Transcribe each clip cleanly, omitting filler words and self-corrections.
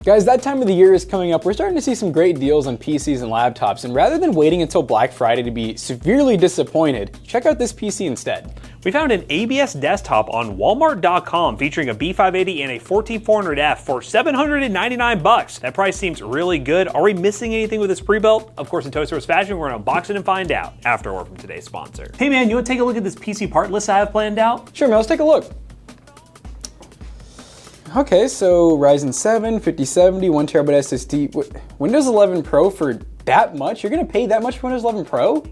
Guys, that time of the year is coming up. We're starting to see some great deals on PCs and laptops, and rather than waiting until Black Friday to be severely disappointed, check out this PC instead. We found an ABS desktop on Walmart.com featuring a B580 and a 14400F for $799. That price seems really good. Are we missing anything with this pre-built? Of course, in Toasters fashion, we're gonna unbox it and find out after word from today's sponsor. Hey man, you wanna take a look at this PC part list I have planned out? Sure, man, let's take a look. Okay, so Ryzen 7, 5070, 1TB SSD. Windows 11 Pro for that much? You're gonna pay that much for Windows 11 Pro?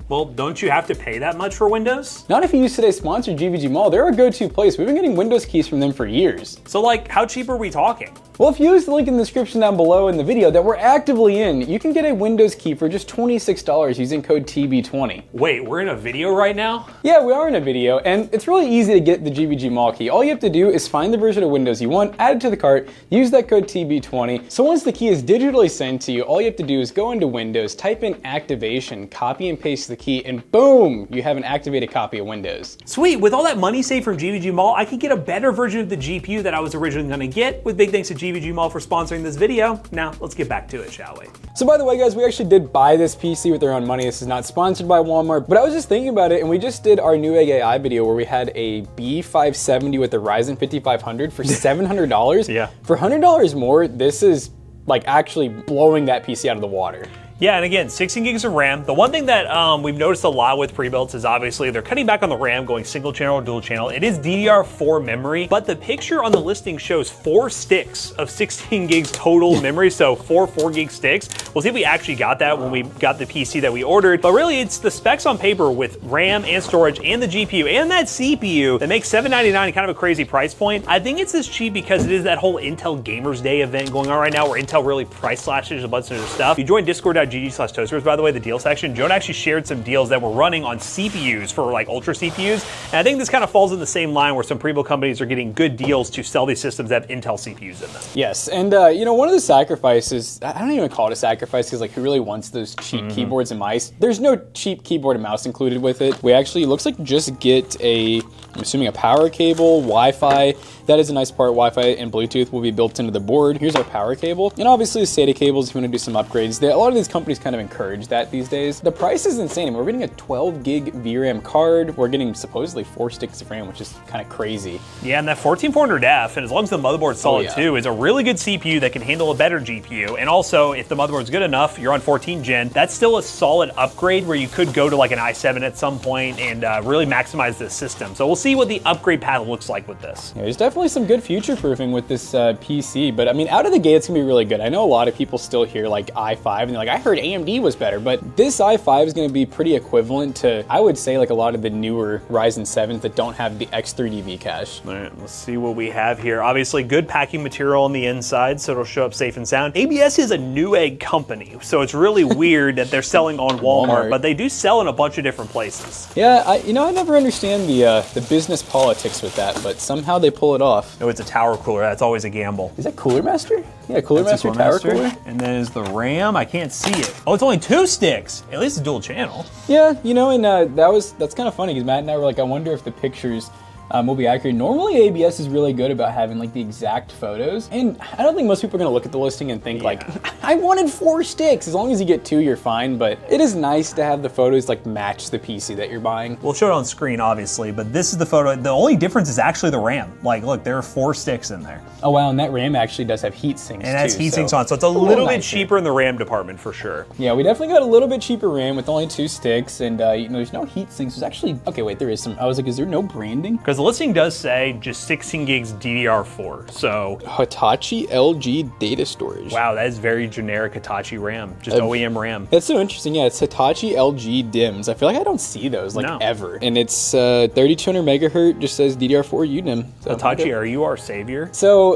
Well, don't you have to pay that much for Windows? Not if you use today's sponsor, GVGMall. They're our go-to place. We've been getting Windows keys from them for years. So like, how cheap are we talking? Well, if you use the link in the description down below in the video that we're actively in, you can get a Windows key for just $26 using code TB20. Wait, we're in a video right now? Yeah, we are in a video, and it's really easy to get the GVGMall key. All you have to do is find the version of Windows you want, add it to the cart, use that code TB20. So once the key is digitally sent to you, all you have to do is go into Windows, type in activation, copy and paste the key, and boom, you have an activated copy of Windows. Sweet, with all that money saved from GVGMall, I could get a better version of the GPU that I was originally gonna get, with big thanks to GVGMall for sponsoring this video. Now, let's get back to it, shall we? So by the way, guys, we actually did buy this PC with our own money. This is not sponsored by Walmart, but I was just thinking about it, and we just did our new AI video where we had a B570 with the Ryzen 5500 for $700. Yeah. For $100 more, this is like actually blowing that PC out of the water. Yeah, and again, 16 gigs of RAM. The one thing that we've noticed a lot with pre-builts is obviously they're cutting back on the RAM, going single channel or dual channel. It is DDR4 memory, but the picture on the listing shows 4 sticks of 16 gigs total memory, so 4 gig sticks. We'll see if we actually got that when we got the PC that we ordered, but really it's the specs on paper with RAM and storage and the GPU and that CPU that makes $799 kind of a crazy price point. I think it's this cheap because it is that whole Intel Gamers Day event going on right now where Intel really price slashes a bunch of their stuff. If you join Discord.gg/toasters, by the way, the deal section, Joan actually shared some deals that were running on CPUs for like ultra CPUs. And I think this kind of falls in the same line where some pre-built companies are getting good deals to sell these systems that have Intel CPUs in them. Yes, and you know, one of the sacrifices, I don't even call it a sacrifice because like who really wants those cheap keyboards and mice? There's no cheap keyboard and mouse included with it. We actually, looks like just get a, I'm assuming a power cable, Wi-Fi. That is a nice part. Wi-Fi and Bluetooth will be built into the board. Here's our power cable. And obviously the SATA cables if you want to do some upgrades. A lot of these companies kind of encourage that these days. The price is insane. I mean, we're getting a 12 gig VRAM card. We're getting supposedly 4 sticks of RAM, which is kind of crazy. Yeah, and that 14400F, and as long as the motherboard's solid too, is a really good CPU that can handle a better GPU. And also, if the motherboard's good enough, you're on 14 gen, that's still a solid upgrade where you could go to like an i7 at some point and really maximize this system. So we'll see what the upgrade path looks like with this. Yeah, there's definitely some good future proofing with this PC, but I mean, out of the gate, it's gonna be really good. I know a lot of people still hear like i5 and they're like, I heard AMD was better, but this i5 is gonna be pretty equivalent to, I would say, like a lot of the newer Ryzen 7s that don't have the X3D cache. All right, let's see what we have here. Obviously, good packing material on the inside, so it'll show up safe and sound. ABS is a Newegg company, so it's really weird that they're selling on Walmart, but they do sell in a bunch of different places. Yeah, I never understand the business politics with that, but somehow they pull it off. No, it's a tower cooler. That's always a gamble. Is that Cooler Master? Yeah, Cooler Master Tower Cooler. And then is the RAM. I can't see it. Oh, it's only 2 sticks. At least it's dual channel. Yeah, you know, and that's kind of funny because Matt and I were like, I wonder if the pictures will be accurate. Normally ABS is really good about having like the exact photos, and I don't think most people are gonna look at the listing and think like, I wanted 4 sticks. As long as you get 2, you're fine, but it is nice to have the photos like match the PC that you're buying. We'll show it on screen obviously, but this is the photo. The only difference is actually the RAM. Like look, there are 4 sticks in there. Oh wow, and that RAM actually does have heat sinks and it has heat sinks on, so it's a little bit cheaper in the RAM department for sure. Yeah, we definitely got a little bit cheaper RAM with only 2 sticks, and you know, there's no heat sinks. There's actually, okay wait, there is some. I was like, is there no branding? Because the listing does say just 16 gigs DDR4, so. Hitachi LG data storage. Wow, that is very generic Hitachi RAM, just OEM RAM. That's so interesting, yeah, it's Hitachi LG DIMMs. I feel like I don't see those like ever. And it's 3200 megahertz, just says DDR4 UDIMM. So Hitachi, are you our savior? So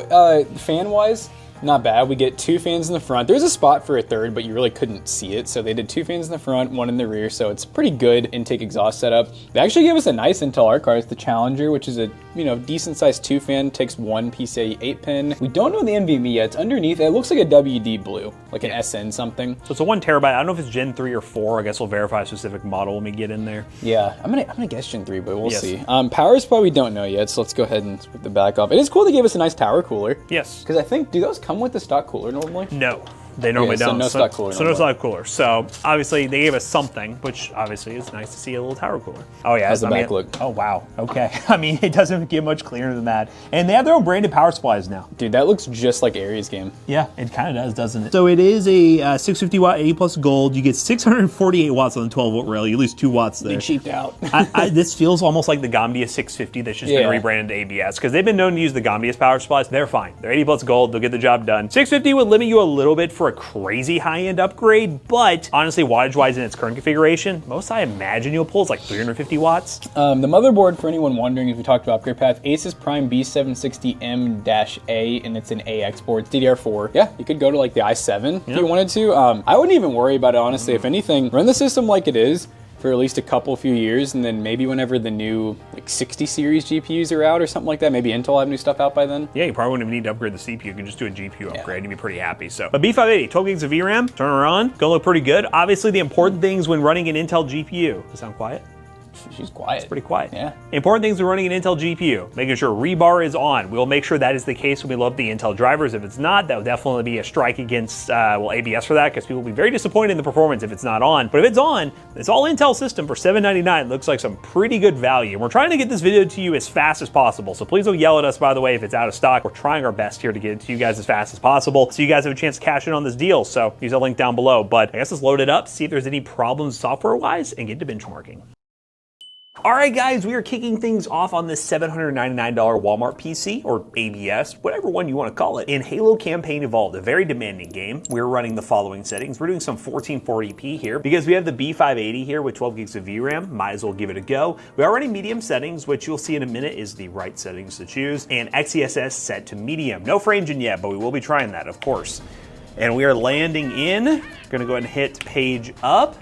fan-wise, not bad. We get 2 fans in the front. There's a spot for a third, but you really couldn't see it. So they did 2 fans in the front, 1 in the rear. So it's pretty good intake exhaust setup. They actually gave us a nice Intel Arc card. It's the Challenger, which is a decent sized 2 fan, takes 1 PCIe 8 pin. We don't know the NVMe yet. It's underneath. It looks like a WD blue, like an SN something. So it's a 1 terabyte. I don't know if it's Gen 3 or 4. I guess we'll verify a specific model when we get in there. Yeah, I'm gonna guess Gen 3, but we'll see. Power supply we don't know yet. So let's go ahead and rip the back off. It is cool they gave us a nice tower cooler. Yes. Because I think, do those come come with the stock cooler normally? No. They normally so don't. no stock cooler. So no stock cooler. So obviously they gave us something, which obviously is nice to see a little tower cooler. Oh yeah, how's the back look? Oh wow. Okay. I mean, it doesn't get much cleaner than that. And they have their own branded power supplies now. Dude, that looks just like Ares game. Yeah, it kind of does, doesn't it? So it is a 650 watt A plus gold. You get 648 watts on the 12 volt rail. You lose 2 watts there. They cheaped out. This feels almost like the Gambia 650 that's just been rebranded to ABS, because they've been known to use the Gambia's power supplies. They're fine. They're 80 plus gold. They'll get the job done. 650 would limit you a little bit for a crazy high-end upgrade, but honestly, wattage-wise in its current configuration, most I imagine you'll pull is like 350 watts. The motherboard, for anyone wondering if we talked about upgrade path, Asus Prime B760M-A, and it's an AX board, it's DDR4. Yeah, you could go to like the i7 if you wanted to. I wouldn't even worry about it, honestly. If anything, run the system like it is for at least a few years, and then maybe whenever the new like 60 series GPUs are out or something like that, maybe Intel will have new stuff out by then. Yeah, you probably wouldn't even need to upgrade the CPU. You can just do a GPU upgrade and you'd be pretty happy. So, but B580, 12 gigs of VRAM, turn her on, gonna look pretty good. Obviously, the important things when running an Intel GPU. Does it sound quiet? She's quiet. It's pretty quiet. Yeah. Important things when running an Intel GPU, making sure rebar is on. We'll make sure that is the case when we load the Intel drivers. If it's not, that will definitely be a strike against ABS for that, because people will be very disappointed in the performance if it's not on. But if it's on, it's all Intel system for $799. Looks like some pretty good value. We're trying to get this video to you as fast as possible, so please don't yell at us, by the way, if it's out of stock. We're trying our best here to get it to you guys as fast as possible, so you guys have a chance to cash in on this deal. So use a link down below. But I guess let's load it up, see if there's any problems software-wise, and get to benchmarking. All right, guys, we are kicking things off on this $799 Walmart PC, or ABS, whatever one you want to call it, in Halo Campaign Evolved, a very demanding game. We're running the following settings. We're doing some 1440p here because we have the B580 here with 12 gigs of VRAM. Might as well give it a go. We are running medium settings, which you'll see in a minute is the right settings to choose, and XeSS set to medium. No frame gen yet, but we will be trying that, of course. And we are landing in. Gonna go ahead and hit page up.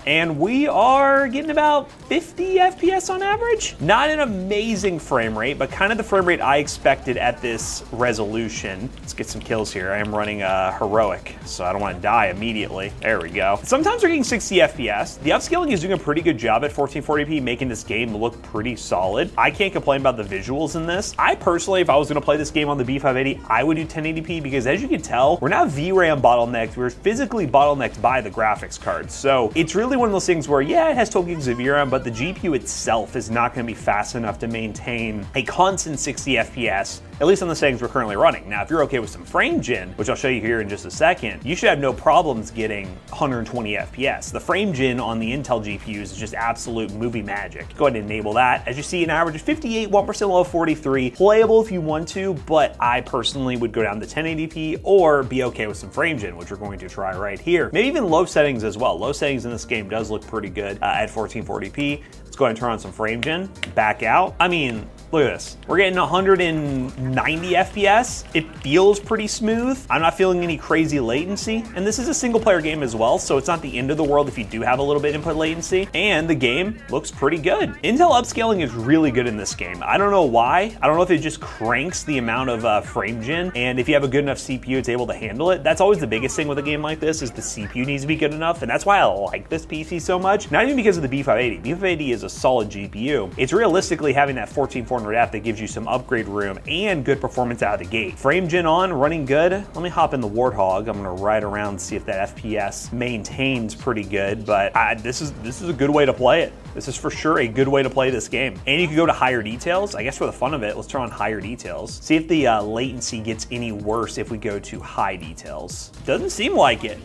And we are getting about 50 FPS on average. Not an amazing frame rate, but kind of the frame rate I expected at this resolution. Let's get some kills here. I am running heroic, so I don't want to die immediately. There we go. Sometimes we're getting 60 FPS. The upscaling is doing a pretty good job at 1440p, making this game look pretty solid. I can't complain about the visuals in this. I personally, if I was gonna play this game on the B580, I would do 1080p because, as you can tell, we're not VRAM bottlenecked. We're physically bottlenecked by the graphics card. So it's really one of those things where, yeah, it has 12 gigs of VRAM, but the GPU itself is not going to be fast enough to maintain a constant 60 FPS, at least on the settings we're currently running. Now, if you're okay with some frame gen, which I'll show you here in just a second, you should have no problems getting 120 FPS. The frame gen on the Intel GPUs is just absolute movie magic. Go ahead and enable that. As you see, an average of 58, 1% low, 43. Playable if you want to, but I personally would go down to 1080p or be okay with some frame gen, which we're going to try right here. Maybe even low settings as well. Low settings in this game does look pretty good at 1440p. Let's go ahead and turn on some frame gen, back out. I mean, look at this. We're getting 190 FPS. It feels pretty smooth. I'm not feeling any crazy latency. And this is a single player game as well, so it's not the end of the world if you do have a little bit input latency. And the game looks pretty good. Intel upscaling is really good in this game. I don't know why. I don't know if it just cranks the amount of frame gen, and if you have a good enough CPU, it's able to handle it. That's always the biggest thing with a game like this, is the CPU needs to be good enough, and that's why I like this PC so much. Not even because of the B580. B580 is a solid GPU. It's realistically having that 14400F that gives you some upgrade room and good performance out of the gate. Frame gen on, running good. Let me hop in the Warthog. I'm gonna ride around, see if that FPS maintains pretty good, but this is a good way to play it. This is for sure a good way to play this game. And you can go to higher details. I guess for the fun of it, let's turn on higher details. See if the latency gets any worse if we go to high details. Doesn't seem like it.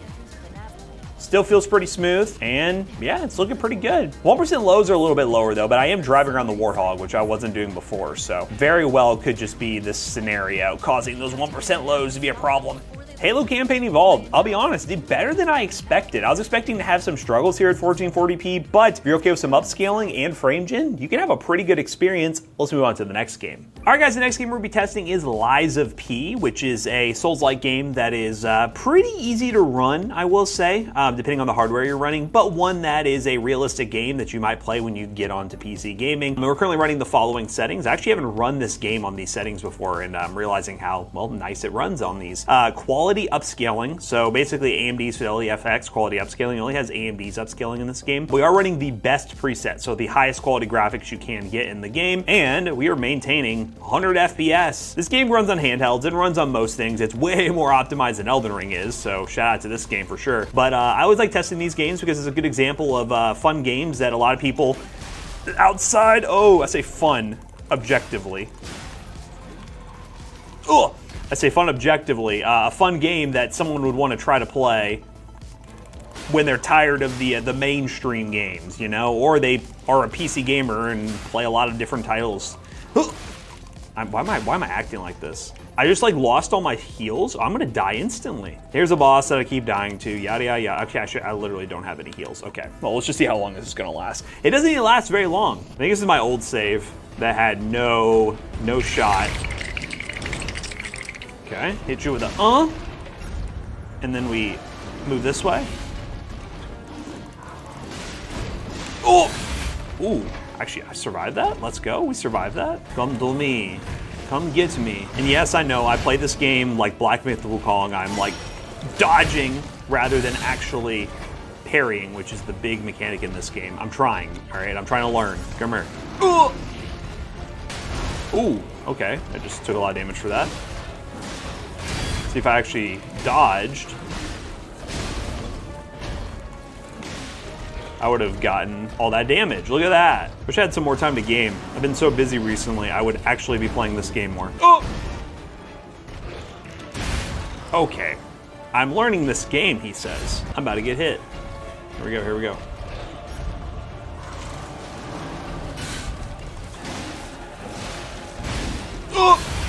Still feels pretty smooth, and yeah, it's looking pretty good. 1% lows are a little bit lower though, but I am driving around the Warthog, which I wasn't doing before, so very well could just be this scenario causing those 1% lows to be a problem. Halo Campaign Evolved, I'll be honest, did better than I expected. I was expecting to have some struggles here at 1440p, but if you're okay with some upscaling and frame gen, you can have a pretty good experience. Let's move on to the next game. All right, guys, the next game we're gonna be testing is Lies of P, which is a Souls-like game that is pretty easy to run, I will say, depending on the hardware you're running, but one that is a realistic game that you might play when you get onto PC gaming. We're currently running the following settings. I actually haven't run this game on these settings before, and I'm realizing how, well, nice it runs on these. Quality quality upscaling. So basically AMD's Fidelity FX quality upscaling only has AMD's upscaling in this game. We are running the best preset, so the highest quality graphics you can get in the game, and we are maintaining 100 FPS. This game runs on handhelds, it runs on most things. It's way more optimized than Elden Ring is, so shout out to this game for sure. But I always like testing these games because it's a good example of fun games that a lot of people outside, I say fun, objectively. I say fun objectively, a fun game that someone would want to try to play when they're tired of the mainstream games, you know, or they are a PC gamer and play a lot of different titles. Why am I acting like this? I just like lost all my heals. I'm gonna die instantly. Here's a boss that I keep dying to. Yada yada yada. Okay, I literally don't have any heals. Okay, well let's just see how long this is gonna last. It doesn't even last very long. I think this is my old save that had no shot. Okay, hit you with a and then we move this way. Ooh, actually I survived that. Let's go, we survived that. Come to me, come get me. And yes, I know, I play this game like Black Myth Wukong. I'm like dodging rather than actually parrying, which is the big mechanic in this game. I'm trying, all right? I'm trying to learn. Come here. Ooh, okay, I just took a lot of damage for that. See if I actually dodged, I would have gotten all that damage. Look at that. Wish I had some more time to game. I've been so busy recently, I would actually be playing this game more. Okay, I'm learning this game, he says. I'm about to get hit. Here we go, here we go.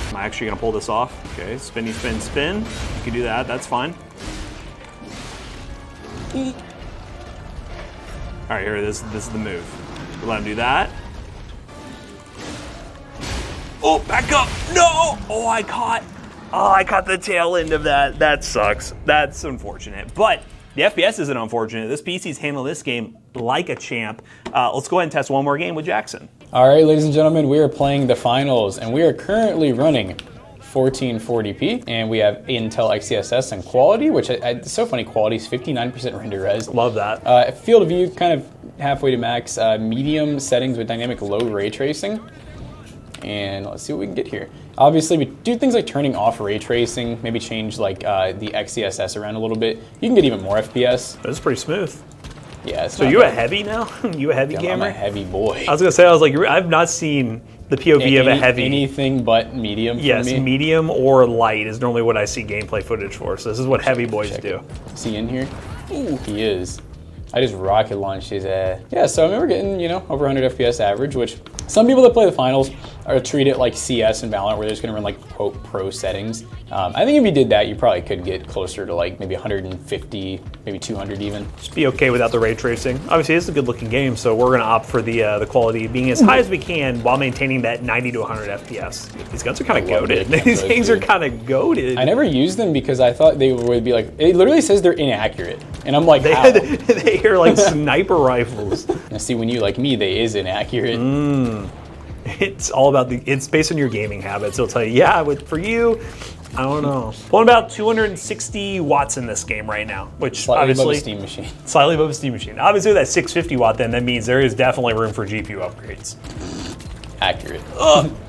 Am I actually gonna pull this off? Okay, spinny, spin, spin. You can do that, that's fine. All right, here, this is the move. We'll let him do that. Oh, back up, no! I caught the tail end of that. That sucks, that's unfortunate. But the FPS isn't unfortunate. This PC's handled this game like a champ. Let's go ahead and test one more game with Jackson. All right, ladies and gentlemen, we are playing the finals, and we are currently running 1440p, and we have Intel XeSS and quality, which it's so funny, quality is 59% render res. Love that. Field of view, kind of halfway to max. Medium settings with dynamic low ray tracing. And let's see what we can get here. Obviously, we do things like turning off ray tracing, maybe change like the XeSS around a little bit. You can get even more FPS. That's pretty smooth. Yeah. So you a heavy now? You a heavy gamer? I'm a heavy boy. I was gonna say, I've not seen the POV of a heavy. Anything but medium for me. Yes, medium or light is normally what I see gameplay footage for. So this is what heavy boys do. Is he in here? Ooh, he is. I just rocket launched his Yeah, so I remember getting, over 100 FPS average, which some people that play the finals or treat it like CS and Valorant, where they're just gonna run like quote pro settings. I think if you did that, you probably could get closer to like maybe 150, maybe 200 even. Just be okay without the ray tracing. Obviously, it's a good looking game, so we're gonna opt for the quality being as high as we can while maintaining that 90 to 100 FPS. These guns are kind of goated. These things are kind of goated. I never used them because I thought they would be like, it literally says they're inaccurate. And I'm like, how? They are like sniper rifles. Now see, when you like me, they is inaccurate. It's all about it's based on your gaming habits. It'll tell you, yeah, for you, I don't know. Pulling about 260 watts in this game right now, which slightly obviously above a steam machine. Slightly above a steam machine. Obviously, that 650 watt, then that means there is definitely room for GPU upgrades. Accurate.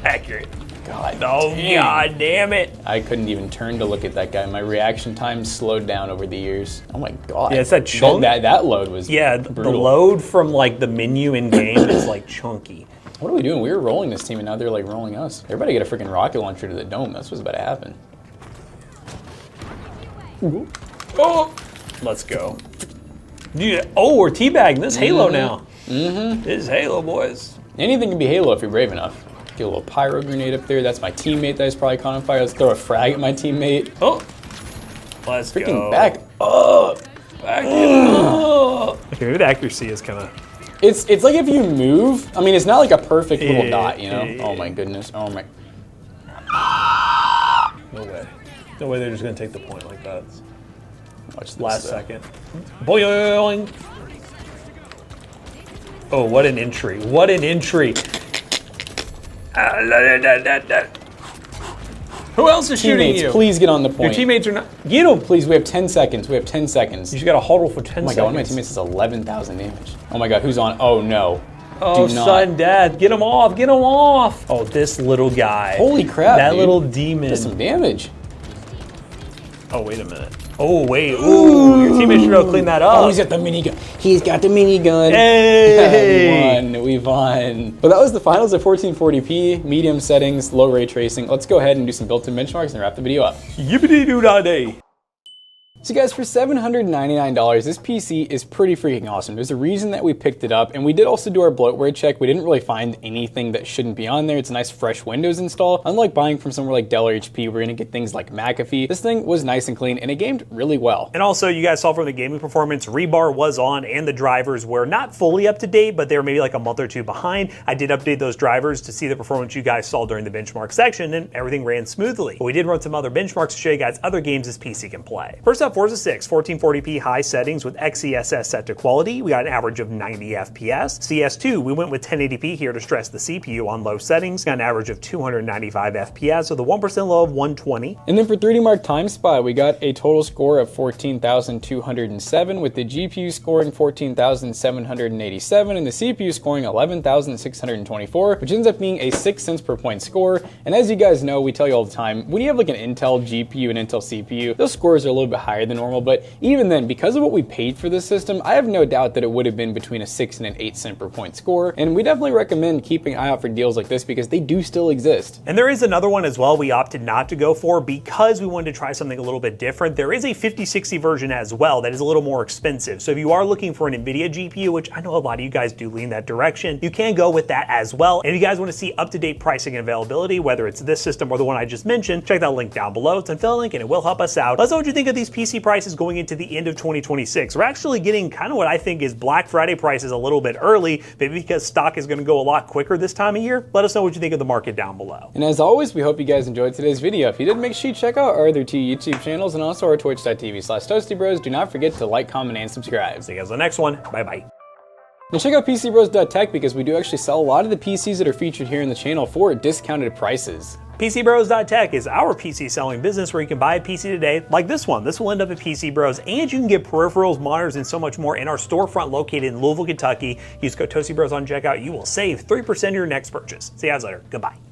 Accurate. God. Oh, God damn it. I couldn't even turn to look at that guy. My reaction time slowed down over the years. Oh my God. Yeah, it's that chunk. That load was brutal. The load from like the menu in game is like chunky. What are we doing? We were rolling this team and now they're like rolling us. Everybody get a freaking rocket launcher to the dome. That's what's about to happen. Oh, let's go. Yeah. Oh, we're teabagging this Halo now. This is Halo, boys. Anything can be Halo if you're brave enough. Get a little pyro grenade up there. That's my teammate that is probably caught on fire. Let's throw a frag at my teammate. Oh, let's freaking go. Back up. Back up. Okay, maybe the accuracy is kind of... It's like if you move, I mean, it's not like a perfect little dot, Oh my goodness. Oh my. No way. No way they're just going to take the point like that. Watch this last second. Boing. Oh, what an entry. What an entry. Who else is shooting Teammates, you? please get on the Your point. teammates are not. Get them. Please, we have 10 seconds. We have 10 seconds. You just got to huddle for 10 Oh my seconds. god, one of my teammates has 11,000 damage. Oh my god, who's on? Oh no. Oh, Do not. sudden death. Get him off. Get him off. Oh, this little guy. Holy crap, That dude. little demon. Does some damage. Oh, wait a minute. Oh, wait. Ooh, your teammate should have cleaned that up. Oh, he's got the minigun. He's got the minigun. Hey! We won. But that was the finals at 1440p, medium settings, low ray tracing. Let's go ahead and do some built-in benchmarks and wrap the video up. Yippity-doo-dah-day. So guys, for $799, this PC is pretty freaking awesome. There's a reason that we picked it up, and we did also do our bloatware check. We didn't really find anything that shouldn't be on there. It's a nice fresh Windows install. Unlike buying from somewhere like Dell or HP, we're gonna get things like McAfee. This thing was nice and clean, and it gamed really well. And also, you guys saw from the gaming performance, rebar was on, and the drivers were not fully up to date, but they were maybe like a month or two behind. I did update those drivers to see the performance you guys saw during the benchmark section, and everything ran smoothly. But we did run some other benchmarks to show you guys other games this PC can play. First up, Forza 6, 1440p high settings with XeSS set to quality. We got an average of 90 FPS. CS2, we went with 1080p here to stress the CPU on low settings. Got an average of 295 FPS with a 1% low of 120. And then for 3D Mark Time Spy, we got a total score of 14,207 with the GPU scoring 14,787 and the CPU scoring 11,624, which ends up being a 6 cents per point score. And as you guys know, we tell you all the time, when you have like an Intel GPU and Intel CPU, those scores are a little bit higher than normal, but even then, because of what we paid for this system, I have no doubt that it would have been between a 6 and an 8 cent per point score. And we definitely recommend keeping an eye out for deals like this because they do still exist. And there is another one as well we opted not to go for because we wanted to try something a little bit different. There is a 5060 version as well that is a little more expensive. So if you are looking for an NVIDIA GPU, which I know a lot of you guys do lean that direction, you can go with that as well. And if you guys want to see up-to-date pricing and availability, whether it's this system or the one I just mentioned, check that link down below. It's an affiliate link and it will help us out. Let us know what you think of these PC prices going into the end of 2026. We're actually getting kind of what I think is Black Friday prices a little bit early, maybe because stock is going to go a lot quicker this time of year. Let us know what you think of the market down below. And as always, we hope you guys enjoyed today's video. If you did, make sure you check out our other two YouTube channels and also our twitch.tv/toastybros. Do not forget to like, comment, and subscribe. See you guys on the next one. Bye-bye. And check out PCBros.tech because we do actually sell a lot of the PCs that are featured here in the channel for discounted prices. PCBros.tech is our PC selling business where you can buy a PC today like this one. This will end up at PC Bros, and you can get peripherals, monitors, and so much more in our storefront located in Louisville, Kentucky. Use code ToastyBros on checkout. You will save 3% of your next purchase. See you guys later. Goodbye.